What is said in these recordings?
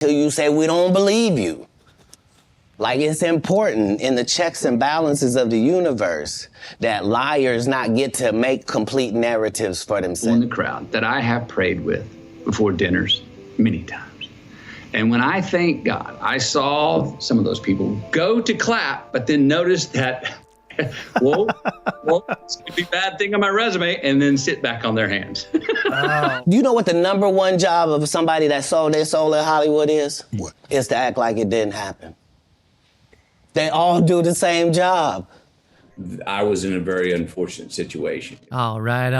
till you say we don't believe you. Like, it's important in the checks and balances of the universe that liars not get to make complete narratives for themselves. In the crowd that I have prayed with before dinners many times. And when I thank God, I saw some of those people go to clap, but then notice that, whoa, it's going to be a bad thing on my resume, and then sit back on their hands. You know what the number one job of somebody that sold their soul in Hollywood is? What? Is to act like it didn't happen. They all do the same job. I was in a very unfortunate situation. All right.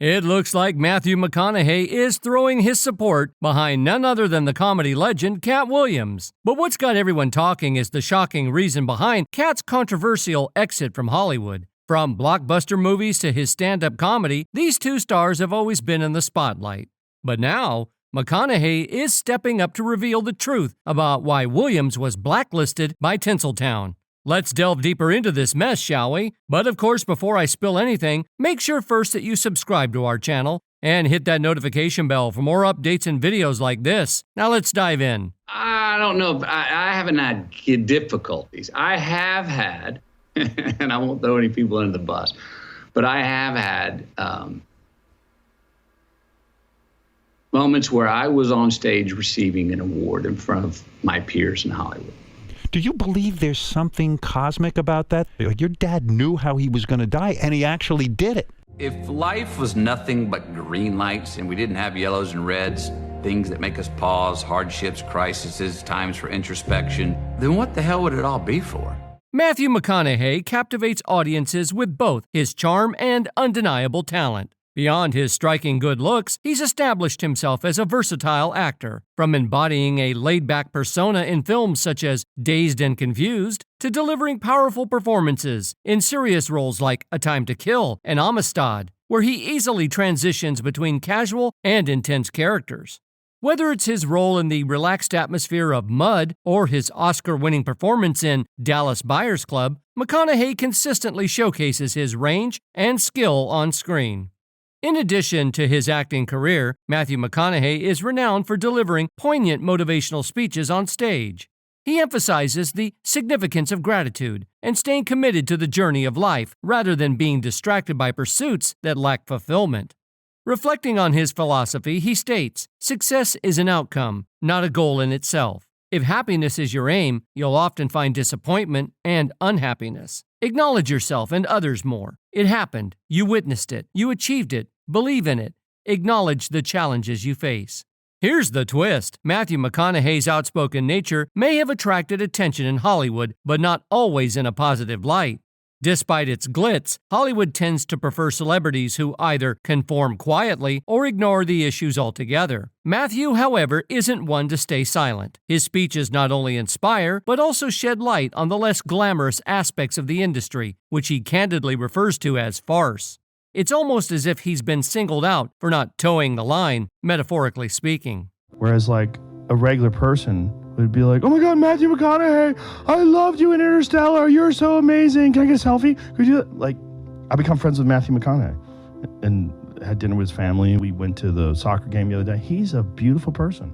It looks like Matthew McConaughey is throwing his support behind none other than the comedy legend Katt Williams. But what's got everyone talking is the shocking reason behind Katt's controversial exit from Hollywood. From blockbuster movies to his stand-up comedy, these two stars have always been in the spotlight. But now, McConaughey is stepping up to reveal the truth about why Williams was blacklisted by Tinseltown. Let's delve deeper into this mess, shall we? But of course, before I spill anything, make sure first that you subscribe to our channel and hit that notification bell for more updates and videos like this. Now let's dive in. I don't know if I haven't had difficulties. I have had, and I won't throw any people under the bus, but I have had moments where I was on stage receiving an award in front of my peers in Hollywood. Do you believe there's something cosmic about that? Your dad knew how he was going to die, and he actually did it. If life was nothing but green lights and we didn't have yellows and reds, things that make us pause, hardships, crises, times for introspection, then what the hell would it all be for? Matthew McConaughey captivates audiences with both his charm and undeniable talent. Beyond his striking good looks, he's established himself as a versatile actor, from embodying a laid-back persona in films such as Dazed and Confused, to delivering powerful performances in serious roles like A Time to Kill and Amistad, where he easily transitions between casual and intense characters. Whether it's his role in the relaxed atmosphere of Mud or his Oscar-winning performance in Dallas Buyers Club, McConaughey consistently showcases his range and skill on screen. In addition to his acting career, Matthew McConaughey is renowned for delivering poignant motivational speeches on stage. He emphasizes the significance of gratitude and staying committed to the journey of life rather than being distracted by pursuits that lack fulfillment. Reflecting on his philosophy, he states, "Success is an outcome, not a goal in itself. If happiness is your aim, you'll often find disappointment and unhappiness. Acknowledge yourself and others more. It happened. You witnessed it. You achieved it. Believe in it. Acknowledge the challenges you face." Here's the twist. Matthew McConaughey's outspoken nature may have attracted attention in Hollywood, but not always in a positive light. Despite its glitz, Hollywood tends to prefer celebrities who either conform quietly or ignore the issues altogether. Matthew, however, isn't one to stay silent. His speeches not only inspire, but also shed light on the less glamorous aspects of the industry, which he candidly refers to as farce. It's almost as if he's been singled out for not towing the line, metaphorically speaking. Whereas, like, a regular person would be like, "Oh my God, Matthew McConaughey, I loved you in Interstellar. You're so amazing. Can I get a selfie? Could you?" Like, I become friends with Matthew McConaughey and had dinner with his family. We went to the soccer game the other day. He's a beautiful person,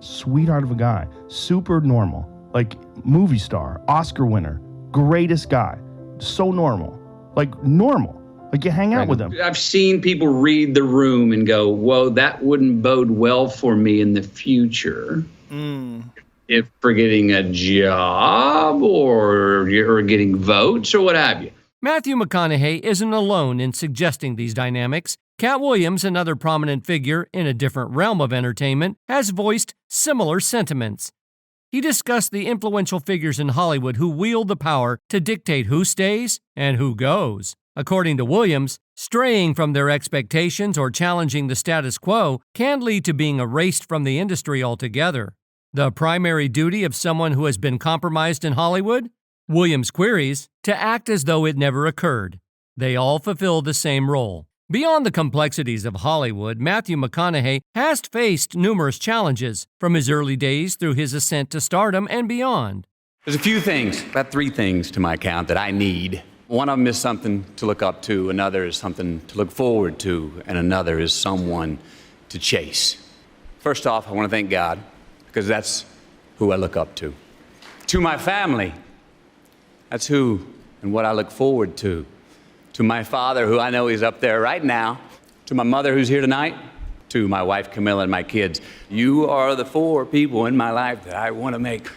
sweetheart of a guy, super normal, like movie star, Oscar winner, greatest guy, so normal, like normal. Like, you hang out with him. I've seen people read the room and go, "Whoa, that wouldn't bode well for me in the future." If for getting a job or getting votes or what have you. Matthew McConaughey isn't alone in suggesting these dynamics. Katt Williams, another prominent figure in a different realm of entertainment, has voiced similar sentiments. He discussed the influential figures in Hollywood who wield the power to dictate who stays and who goes. According to Williams, straying from their expectations or challenging the status quo can lead to being erased from the industry altogether. The primary duty of someone who has been compromised in Hollywood? Williams queries, to act as though it never occurred. They all fulfill the same role. Beyond the complexities of Hollywood, Matthew McConaughey has faced numerous challenges, from his early days through his ascent to stardom and beyond. There's a few things, about 3 things to my account that I need. One of them is something to look up to, another is something to look forward to, and another is someone to chase. First off, I want to thank God because that's who I look up to. To my family, that's who and what I look forward to. To my father, who I know is up there right now. To my mother, who's here tonight. To my wife, Camilla, and my kids. You are the 4 people in my life that I want to make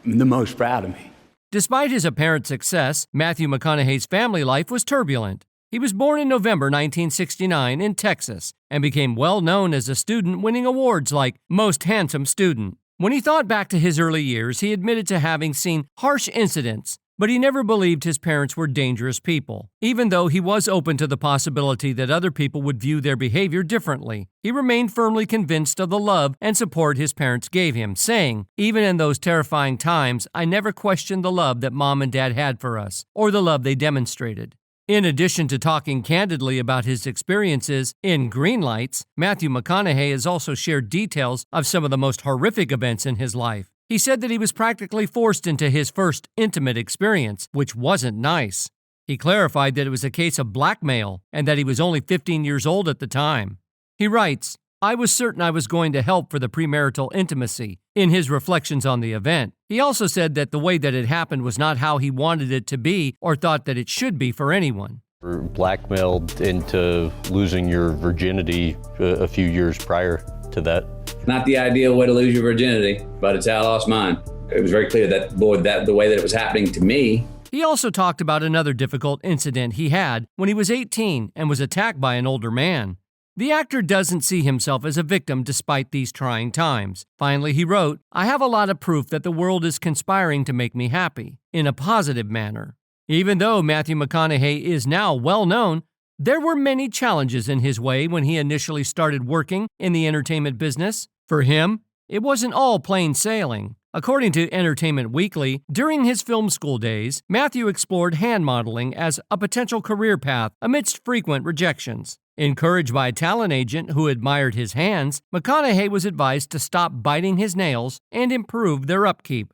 the most proud of me. Despite his apparent success, Matthew McConaughey's family life was turbulent. He was born in November 1969 in Texas and became well known as a student, winning awards like Most Handsome Student. When he thought back to his early years, he admitted to having seen harsh incidents, but he never believed his parents were dangerous people. Even though he was open to the possibility that other people would view their behavior differently, he remained firmly convinced of the love and support his parents gave him, saying, "Even in those terrifying times, I never questioned the love that Mom and Dad had for us, or the love they demonstrated." In addition to talking candidly about his experiences in Green Lights, Matthew McConaughey has also shared details of some of the most horrific events in his life. He said that he was practically forced into his first intimate experience, which wasn't nice. He clarified that it was a case of blackmail and that he was only 15 years old at the time. He writes, "I was certain I was going to help for the premarital intimacy," in his reflections on the event. He also said that the way that it happened was not how he wanted it to be or thought that it should be for anyone. We're blackmailed into losing your virginity a few years prior to that. Not the ideal way to lose your virginity, but it's how I lost mine. It was very clear that, the way that it was happening to me. He also talked about another difficult incident he had when he was 18 and was attacked by an older man. The actor doesn't see himself as a victim despite these trying times. Finally, he wrote, "I have a lot of proof that the world is conspiring to make me happy, in a positive manner." Even though Matthew McConaughey is now well known, there were many challenges in his way when he initially started working in the entertainment business. For him, it wasn't all plain sailing. According to Entertainment Weekly, during his film school days, Matthew explored hand modeling as a potential career path amidst frequent rejections. Encouraged by a talent agent who admired his hands, McConaughey was advised to stop biting his nails and improve their upkeep.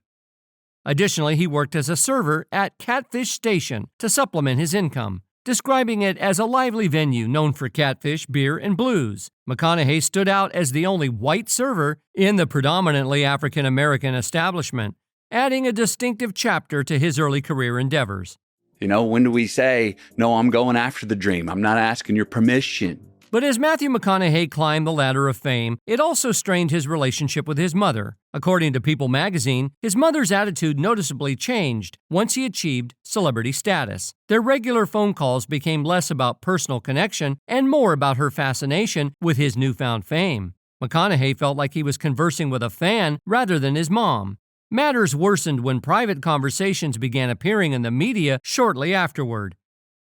Additionally, he worked as a server at Catfish Station to supplement his income, describing it as a lively venue known for catfish, beer, and blues. McConaughey stood out as the only white server in the predominantly African-American establishment, adding a distinctive chapter to his early career endeavors. You know, when do we say, no, I'm going after the dream, I'm not asking your permission? But as Matthew McConaughey climbed the ladder of fame, it also strained his relationship with his mother. According to People magazine, his mother's attitude noticeably changed once he achieved celebrity status. Their regular phone calls became less about personal connection and more about her fascination with his newfound fame. McConaughey felt like he was conversing with a fan rather than his mom. Matters worsened when private conversations began appearing in the media shortly afterward.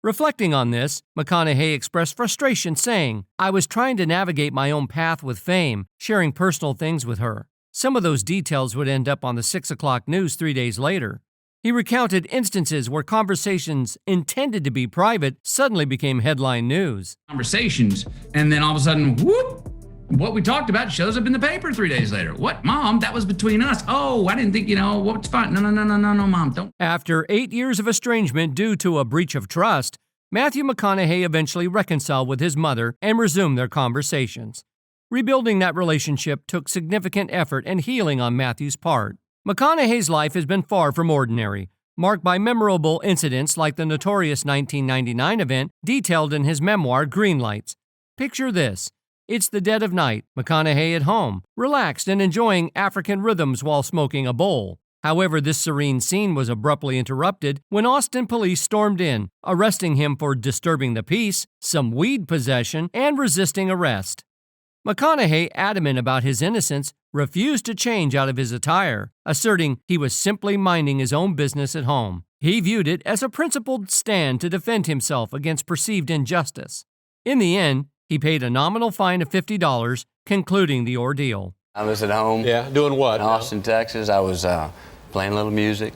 Reflecting on this, McConaughey expressed frustration, saying, "I was trying to navigate my own path with fame, sharing personal things with her." Some of those details would end up on the 6 o'clock news 3 days later. He recounted instances where conversations intended to be private suddenly became headline news. Conversations, and then all of a sudden, whoop! What we talked about shows up in the paper 3 days later. What, Mom? That was between us. Oh, I didn't think, what's fine. No, Mom, don't. After 8 years of estrangement due to a breach of trust, Matthew McConaughey eventually reconciled with his mother and resumed their conversations. Rebuilding that relationship took significant effort and healing on Matthew's part. McConaughey's life has been far from ordinary, marked by memorable incidents like the notorious 1999 event detailed in his memoir, Green Lights. Picture this. It's the dead of night, McConaughey at home, relaxed and enjoying African rhythms while smoking a bowl. However, this serene scene was abruptly interrupted when Austin police stormed in, arresting him for disturbing the peace, some weed possession, and resisting arrest. McConaughey, adamant about his innocence, refused to change out of his attire, asserting he was simply minding his own business at home. He viewed it as a principled stand to defend himself against perceived injustice. In the end, he paid a nominal fine of $50, concluding the ordeal. I was at home. Yeah, doing what? In Austin, Texas. I was playing a little music,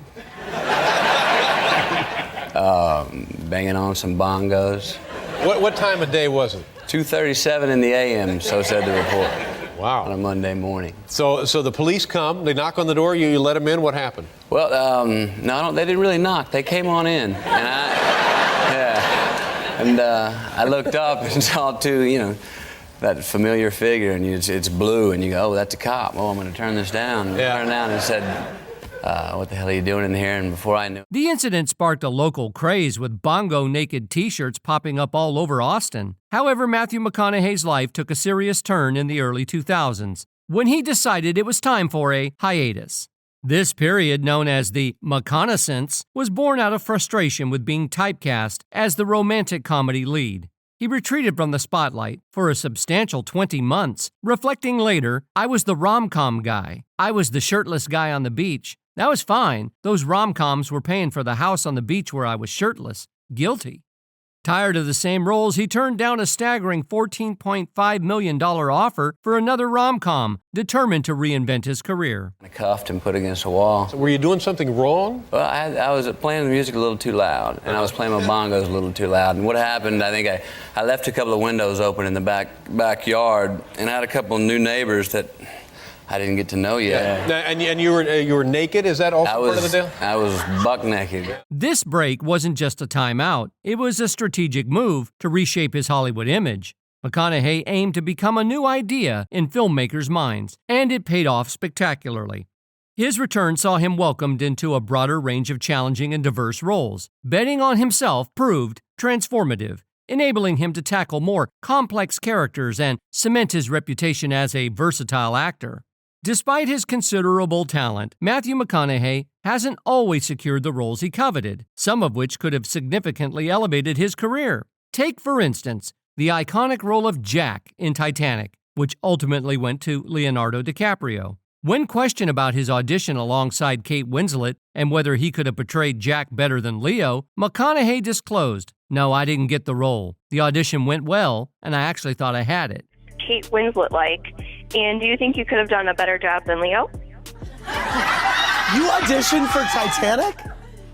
banging on some bongos. What time of day was it? 2:37 in the a.m., so said the report. Wow. On a Monday morning. So the police come, they knock on the door, you let them in, what happened? Well, no, they didn't really knock. They came on in, and I looked up and saw two, that familiar figure, and it's blue, and you go, oh, that's a cop. Oh, I'm going to turn this down. And turn it down and said, what the hell are you doing in here? And before I knew, The incident sparked a local craze with bongo naked t-shirts popping up all over Austin. However, Matthew McConaughey's life took a serious turn in the early 2000s when he decided it was time for a hiatus. This period, known as the mcconaissance, was born out of frustration with being typecast as the romantic comedy lead. He retreated from the spotlight for a substantial 20 months, reflecting later, I was the rom-com guy. I was the shirtless guy on the beach. That was fine. Those rom-coms were paying for the house on the beach where I was shirtless. Guilty. Tired of the same roles, he turned down a staggering $14.5 million offer for another rom-com, determined to reinvent his career. I cuffed and put against a wall. So were you doing something wrong? Well, I was playing the music a little too loud, and I was playing my bongos a little too loud. And what happened, I think I left a couple of windows open in the backyard, and I had a couple of new neighbors that I didn't get to know yet. Now, and you were naked? Is that also part of the deal? I was buck naked. This break wasn't just a timeout. It was a strategic move to reshape his Hollywood image. McConaughey aimed to become a new idea in filmmakers' minds, and it paid off spectacularly. His return saw him welcomed into a broader range of challenging and diverse roles. Betting on himself proved transformative, enabling him to tackle more complex characters and cement his reputation as a versatile actor. Despite his considerable talent, Matthew McConaughey hasn't always secured the roles he coveted, some of which could have significantly elevated his career. Take, for instance, the iconic role of Jack in Titanic, which ultimately went to Leonardo DiCaprio. When questioned about his audition alongside Kate Winslet and whether he could have portrayed Jack better than Leo, McConaughey disclosed, "No, I didn't get the role. The audition went well, and I actually thought I had it." Kate Winslet-like, and do you think you could have done a better job than Leo? You auditioned for Titanic?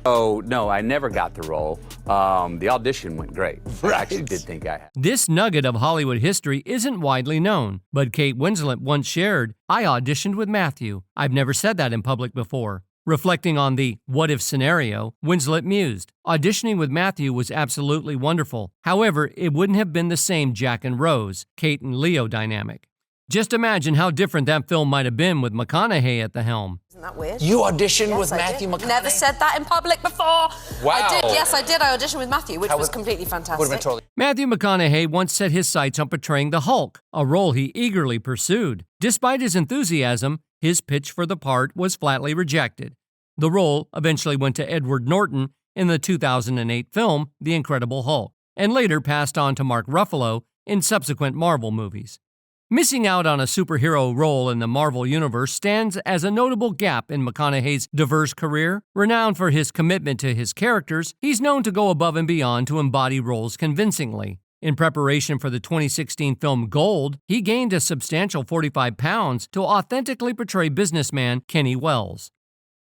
Oh, no, I never got the role. The audition went great. I actually did think I had. This nugget of Hollywood history isn't widely known, but Kate Winslet once shared, "I auditioned with Matthew. I've never said that in public before." Reflecting on the what-if scenario, Winslet mused, "Auditioning with Matthew was absolutely wonderful. However, it wouldn't have been the same Jack and Rose, Kate and Leo dynamic." Just imagine how different that film might have been with McConaughey at the helm. Isn't that weird? You auditioned Yes, with I Matthew did. McConaughey? Never said that in public before. Wow. I did, yes, I did. I auditioned with Matthew, which was completely fantastic. Would have been totally. Matthew McConaughey once set his sights on portraying the Hulk, a role he eagerly pursued. Despite his enthusiasm, his pitch for the part was flatly rejected. The role eventually went to Edward Norton in the 2008 film The Incredible Hulk, and later passed on to Mark Ruffalo in subsequent Marvel movies. Missing out on a superhero role in the Marvel Universe stands as a notable gap in McConaughey's diverse career. Renowned for his commitment to his characters, he's known to go above and beyond to embody roles convincingly. In preparation for the 2016 film Gold, he gained a substantial 45 pounds to authentically portray businessman Kenny Wells.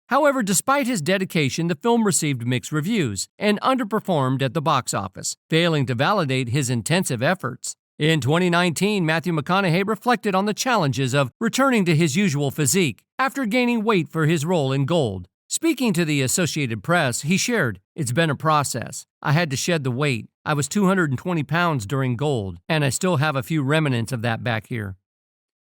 However, despite his dedication, the film received mixed reviews and underperformed at the box office, failing to validate his intensive efforts. In 2019, Matthew McConaughey reflected on the challenges of returning to his usual physique after gaining weight for his role in Gold. Speaking to the Associated Press, he shared, "It's been a process. I had to shed the weight. I was 220 pounds during Gold, and I still have a few remnants of that back here."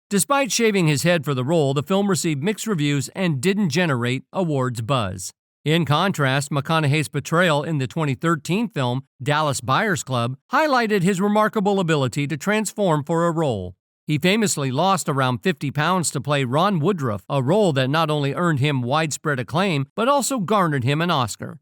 Despite shaving his head for the role, the film received mixed reviews and didn't generate awards buzz. In contrast, McConaughey's portrayal in the 2013 film Dallas Buyers Club highlighted his remarkable ability to transform for a role. He famously lost around 50 pounds to play Ron Woodruff, a role that not only earned him widespread acclaim, but also garnered him an Oscar.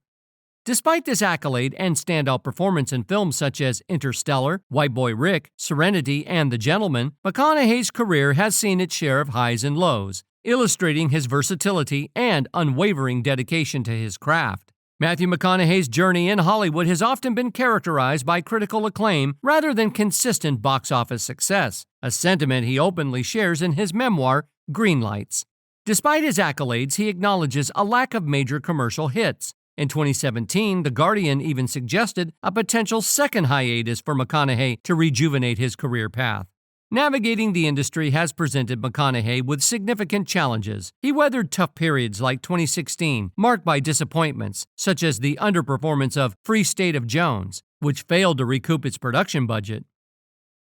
Despite this accolade and standout performance in films such as Interstellar, White Boy Rick, Serenity, and The Gentleman, McConaughey's career has seen its share of highs and lows, illustrating his versatility and unwavering dedication to his craft. Matthew McConaughey's journey in Hollywood has often been characterized by critical acclaim rather than consistent box office success, a sentiment he openly shares in his memoir, Greenlights. Despite his accolades, he acknowledges a lack of major commercial hits. In 2017, The Guardian even suggested a potential second hiatus for McConaughey to rejuvenate his career path. Navigating the industry has presented McConaughey with significant challenges. He weathered tough periods like 2016, marked by disappointments, such as the underperformance of Free State of Jones, which failed to recoup its production budget.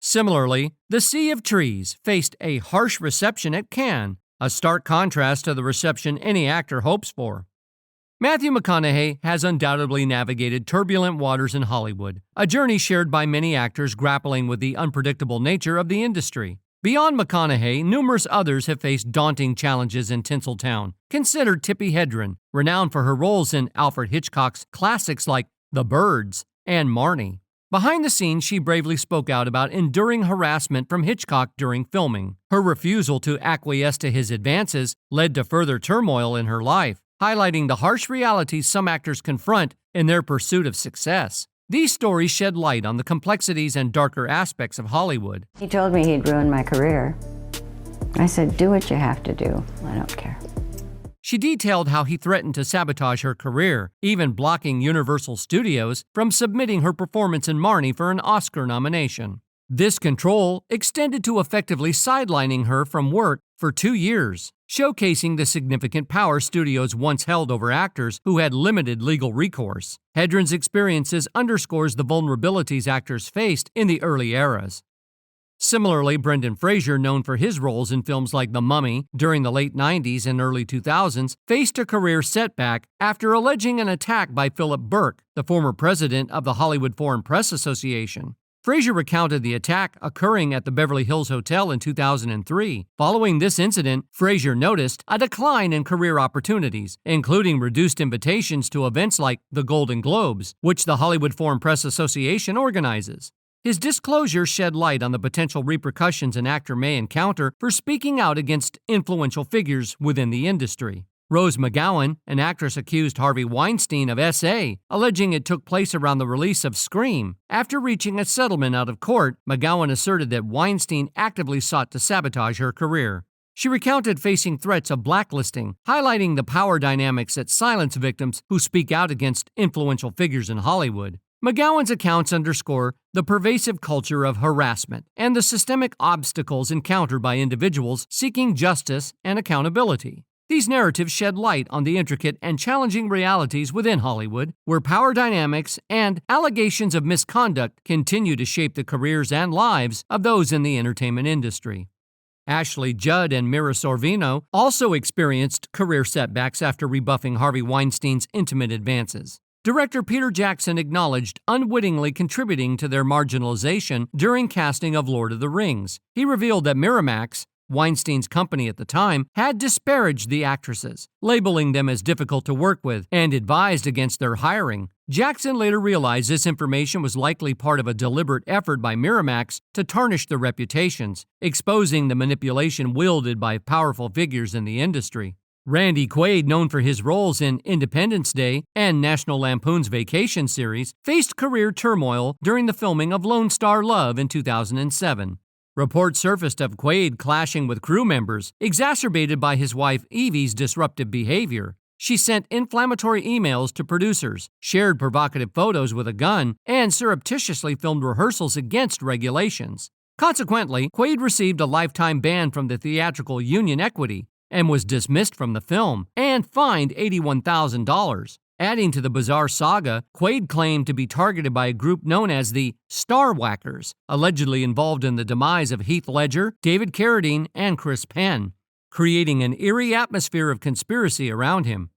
Similarly, The Sea of Trees faced a harsh reception at Cannes, a stark contrast to the reception any actor hopes for. Matthew McConaughey has undoubtedly navigated turbulent waters in Hollywood, a journey shared by many actors grappling with the unpredictable nature of the industry. Beyond McConaughey, numerous others have faced daunting challenges in Tinseltown. Consider Tippi Hedren, renowned for her roles in Alfred Hitchcock's classics like The Birds and Marnie. Behind the scenes, she bravely spoke out about enduring harassment from Hitchcock during filming. Her refusal to acquiesce to his advances led to further turmoil in her life, highlighting the harsh realities some actors confront in their pursuit of success. These stories shed light on the complexities and darker aspects of Hollywood. He told me he'd ruin my career. I said, do what you have to do. I don't care. She detailed how he threatened to sabotage her career, even blocking Universal Studios from submitting her performance in Marnie for an Oscar nomination. This control extended to effectively sidelining her from work for 2 years, showcasing the significant power studios once held over actors who had limited legal recourse. Hedren's experiences underscores the vulnerabilities actors faced in the early eras. Similarly, Brendan Fraser, known for his roles in films like The Mummy during the late 90s and early 2000s, faced a career setback after alleging an attack by Philip Burke, the former president of the Hollywood Foreign Press Association. Fraser recounted the attack occurring at the Beverly Hills Hotel in 2003. Following this incident, Fraser noticed a decline in career opportunities, including reduced invitations to events like the Golden Globes, which the Hollywood Foreign Press Association organizes. His disclosure shed light on the potential repercussions an actor may encounter for speaking out against influential figures within the industry. Rose McGowan, an actress, accused Harvey Weinstein of SA, alleging it took place around the release of Scream. After reaching a settlement out of court, McGowan asserted that Weinstein actively sought to sabotage her career. She recounted facing threats of blacklisting, highlighting the power dynamics that silence victims who speak out against influential figures in Hollywood. McGowan's accounts underscore the pervasive culture of harassment and the systemic obstacles encountered by individuals seeking justice and accountability. These narratives shed light on the intricate and challenging realities within Hollywood, where power dynamics and allegations of misconduct continue to shape the careers and lives of those in the entertainment industry. Ashley Judd and Mira Sorvino also experienced career setbacks after rebuffing Harvey Weinstein's intimate advances. Director Peter Jackson acknowledged unwittingly contributing to their marginalization during casting of Lord of the Rings. He revealed that Miramax, Weinstein's company at the time, had disparaged the actresses, labeling them as difficult to work with, and advised against their hiring. Jackson later realized this information was likely part of a deliberate effort by Miramax to tarnish their reputations, exposing the manipulation wielded by powerful figures in the industry. Randy Quaid, known for his roles in Independence Day and National Lampoon's Vacation series, faced career turmoil during the filming of Lone Star Love in 2007. Reports surfaced of Quaid clashing with crew members, exacerbated by his wife Evie's disruptive behavior. She sent inflammatory emails to producers, shared provocative photos with a gun, and surreptitiously filmed rehearsals against regulations. Consequently, Quaid received a lifetime ban from the Theatrical Union Equity and was dismissed from the film and fined $81,000. Adding to the bizarre saga, Quaid claimed to be targeted by a group known as the Star Whackers, allegedly involved in the demise of Heath Ledger, David Carradine, and Chris Penn, creating an eerie atmosphere of conspiracy around him.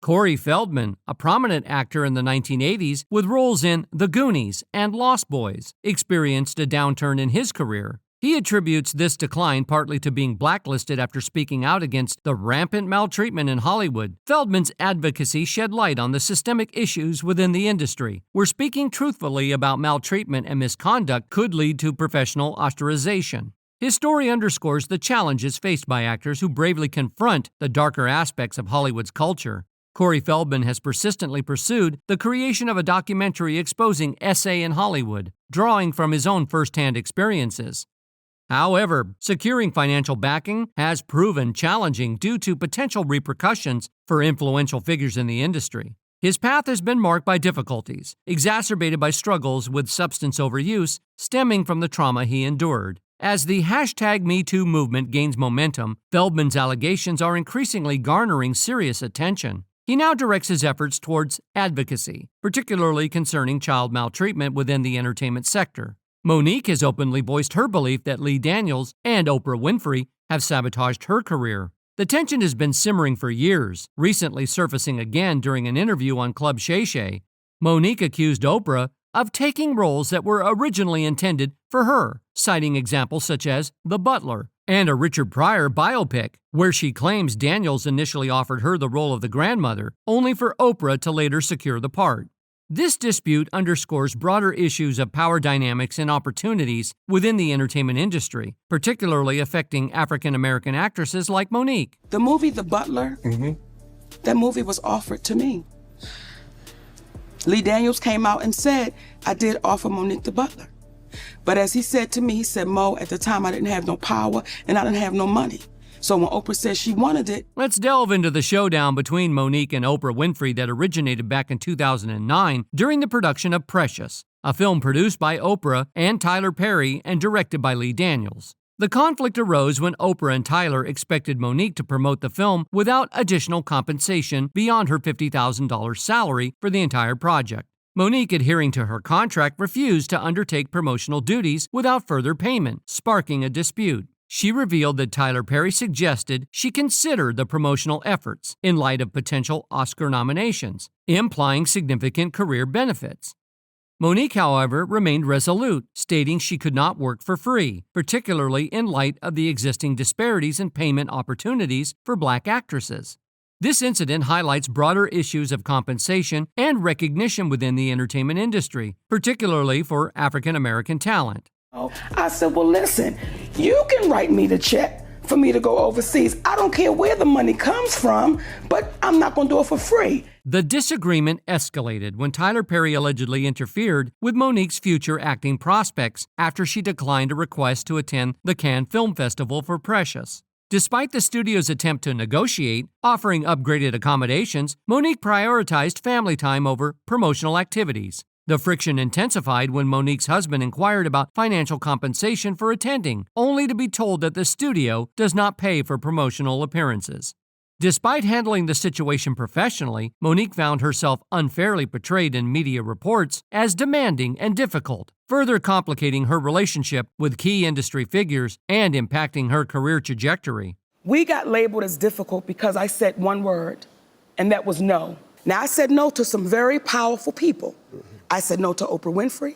Corey Feldman, a prominent actor in the 1980s with roles in The Goonies and Lost Boys, experienced a downturn in his career. He attributes this decline partly to being blacklisted after speaking out against the rampant maltreatment in Hollywood. Feldman's advocacy shed light on the systemic issues within the industry, where speaking truthfully about maltreatment and misconduct could lead to professional ostracization. His story underscores the challenges faced by actors who bravely confront the darker aspects of Hollywood's culture. Corey Feldman has persistently pursued the creation of a documentary exposing SA in Hollywood, drawing from his own first-hand experiences. However, securing financial backing has proven challenging due to potential repercussions for influential figures in the industry. His path has been marked by difficulties, exacerbated by struggles with substance overuse stemming from the trauma he endured. As the #MeToo movement gains momentum, Feldman's allegations are increasingly garnering serious attention. He now directs his efforts towards advocacy, particularly concerning child maltreatment within the entertainment sector. Monique has openly voiced her belief that Lee Daniels and Oprah Winfrey have sabotaged her career. The tension has been simmering for years, recently surfacing again during an interview on Club Shay Shay. Monique accused Oprah of taking roles that were originally intended for her, citing examples such as The Butler and a Richard Pryor biopic, where she claims Daniels initially offered her the role of the grandmother, only for Oprah to later secure the part. This dispute underscores broader issues of power dynamics and opportunities within the entertainment industry, particularly affecting African American actresses like Monique. The movie The Butler, that movie was offered to me. Lee Daniels came out and said, I did offer Monique The Butler. But as he said to me, he said, Mo, at the time I didn't have no power and I didn't have no money. So when Oprah said she wanted it... Let's delve into the showdown between Monique and Oprah Winfrey that originated back in 2009 during the production of Precious, a film produced by Oprah and Tyler Perry and directed by Lee Daniels. The conflict arose when Oprah and Tyler expected Monique to promote the film without additional compensation beyond her $50,000 salary for the entire project. Monique, adhering to her contract, refused to undertake promotional duties without further payment, sparking a dispute. She revealed that Tyler Perry suggested she consider the promotional efforts in light of potential Oscar nominations, implying significant career benefits. Monique, however, remained resolute, stating she could not work for free, particularly in light of the existing disparities in payment opportunities for Black actresses. This incident highlights broader issues of compensation and recognition within the entertainment industry, particularly for African American talent. I said, well, listen, you can write me the check for me to go overseas. I don't care where the money comes from, but I'm not going to do it for free. The disagreement escalated when Tyler Perry allegedly interfered with Monique's future acting prospects after she declined a request to attend the Cannes Film Festival for Precious. Despite the studio's attempt to negotiate, offering upgraded accommodations, Monique prioritized family time over promotional activities. The friction intensified when Monique's husband inquired about financial compensation for attending, only to be told that the studio does not pay for promotional appearances. Despite handling the situation professionally, Monique found herself unfairly portrayed in media reports as demanding and difficult, further complicating her relationship with key industry figures and impacting her career trajectory. We got labeled as difficult because I said one word, and that was no. Now, I said no to some very powerful people. I said no to Oprah Winfrey.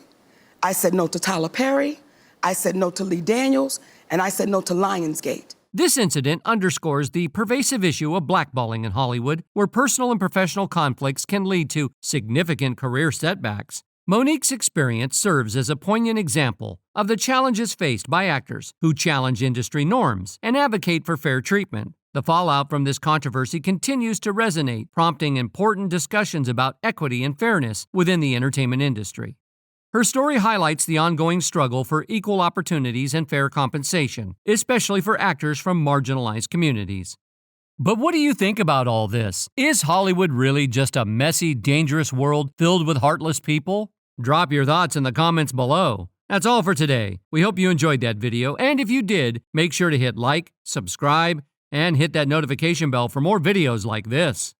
I said no to Tyler Perry. I said no to Lee Daniels. And I said no to Lionsgate. This incident underscores the pervasive issue of blackballing in Hollywood, where personal and professional conflicts can lead to significant career setbacks. Monique's experience serves as a poignant example of the challenges faced by actors who challenge industry norms and advocate for fair treatment. The fallout from this controversy continues to resonate, prompting important discussions about equity and fairness within the entertainment industry. Her story highlights the ongoing struggle for equal opportunities and fair compensation, especially for actors from marginalized communities. But what do you think about all this? Is Hollywood really just a messy, dangerous world filled with heartless people? Drop your thoughts in the comments below. That's all for today. We hope you enjoyed that video, and if you did, make sure to hit like, subscribe, and hit that notification bell for more videos like this.